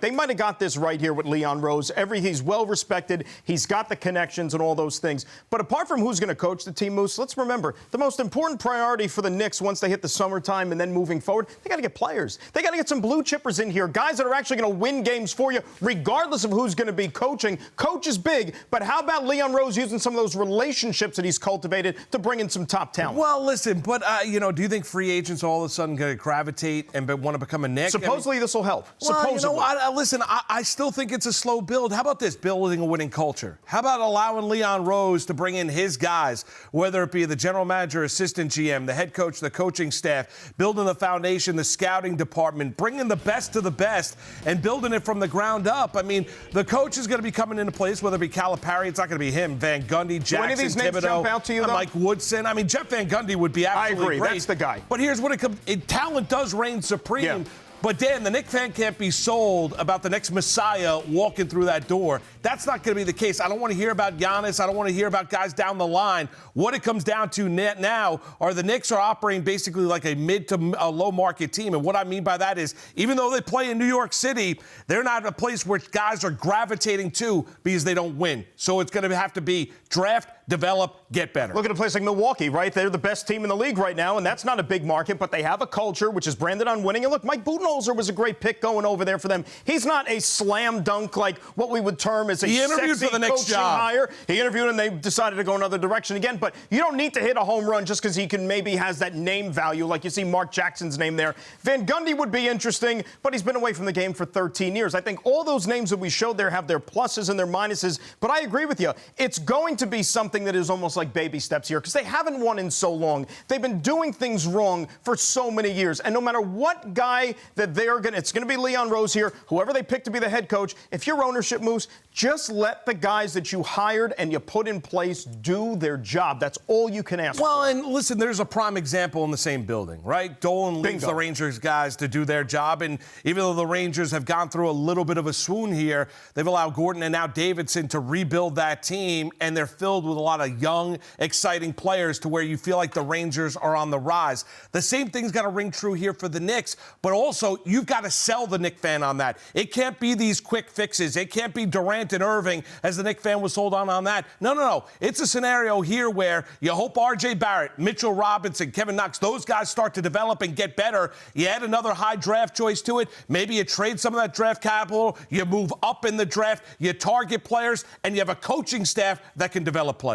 they might have got this right here with Leon Rose. He's well-respected. He's got the connections and all those things. But apart from who's going to coach the team, Moose, let's remember, the most important priority for the Knicks once they hit the summertime and then moving forward, they got to get players. They got to get some blue chippers in here, guys that are actually going to win games for you, regardless of who's going to be coaching. Coach is big, but how about Leon Rose using some of those relationships that he's cultivated to bring in some top talent? Well, listen, but, do you think free agents all of a sudden going to gravitate and want to become a Knick? Supposedly this will help. Well, Supposedly. Listen, I still think it's a slow build. How about this, building a winning culture? How about allowing Leon Rose to bring in his guys, whether it be the general manager, assistant GM, the head coach, the coaching staff, building the foundation, the scouting department, bringing the best of the best and building it from the ground up. I mean, the coach is going to be coming into place, whether it be Calipari, it's not going to be him, Van Gundy, Jackson, Do any of these names Thibodeau, jump out to you, though? Mike Woodson. I mean, Jeff Van Gundy would be absolutely I agree. great. That's the guy. But here's what it comes. Talent does reign supreme. Yeah. But, Dan, the Knicks fan can't be sold about the next Messiah walking through that door. That's not going to be the case. I don't want to hear about Giannis. I don't want to hear about guys down the line. What it comes down to now are the Knicks are operating basically like a mid to a low market team. And what I mean by that is even though they play in New York City, they're not a place where guys are gravitating to because they don't win. So it's going to have to be draft, develop, get better. Look at a place like Milwaukee, right? They're the best team in the league right now, and that's not a big market, but they have a culture which is branded on winning. And look, Mike Budenholzer was a great pick going over there for them. He's not a slam dunk like what we would term as a sexy for the Knicks coaching job. hire. He interviewed and they decided to go another direction again. But you don't need to hit a home run just because he maybe has that name value, like you see Mark Jackson's name there. Van Gundy would be interesting, but he's been away from the game for 13 years. I think all those names that we showed there have their pluses and their minuses. But I agree with you. It's going to be something that is almost like baby steps here because they haven't won in so long. They've been doing things wrong for so many years. And no matter what guy that they're going to, it's going to be Leon Rose here, whoever they pick to be the head coach, if you're ownership, Moose, just let the guys that you hired and you put in place do their job. That's all you can ask Well, for. and listen, there's a prime example in the same building, right? Dolan leaves Bingo. the Rangers guys to do their job, and even though the Rangers have gone through a little bit of a swoon here, they've allowed Gordon and now Davidson to rebuild that team, and they're filled with a lot of young, exciting players to where you feel like the Rangers are on the rise. The same thing's got to ring true here for the Knicks, but also you've got to sell the Knick fan on that. It can't be these quick fixes. It can't be Durant and Irving, as the Knick fan was sold on that. No. It's a scenario here where you hope R.J. Barrett, Mitchell Robinson, Kevin Knox, those guys start to develop and get better. You add another high draft choice to it. Maybe you trade some of that draft capital. You move up in the draft. You target players, and you have a coaching staff that can develop players.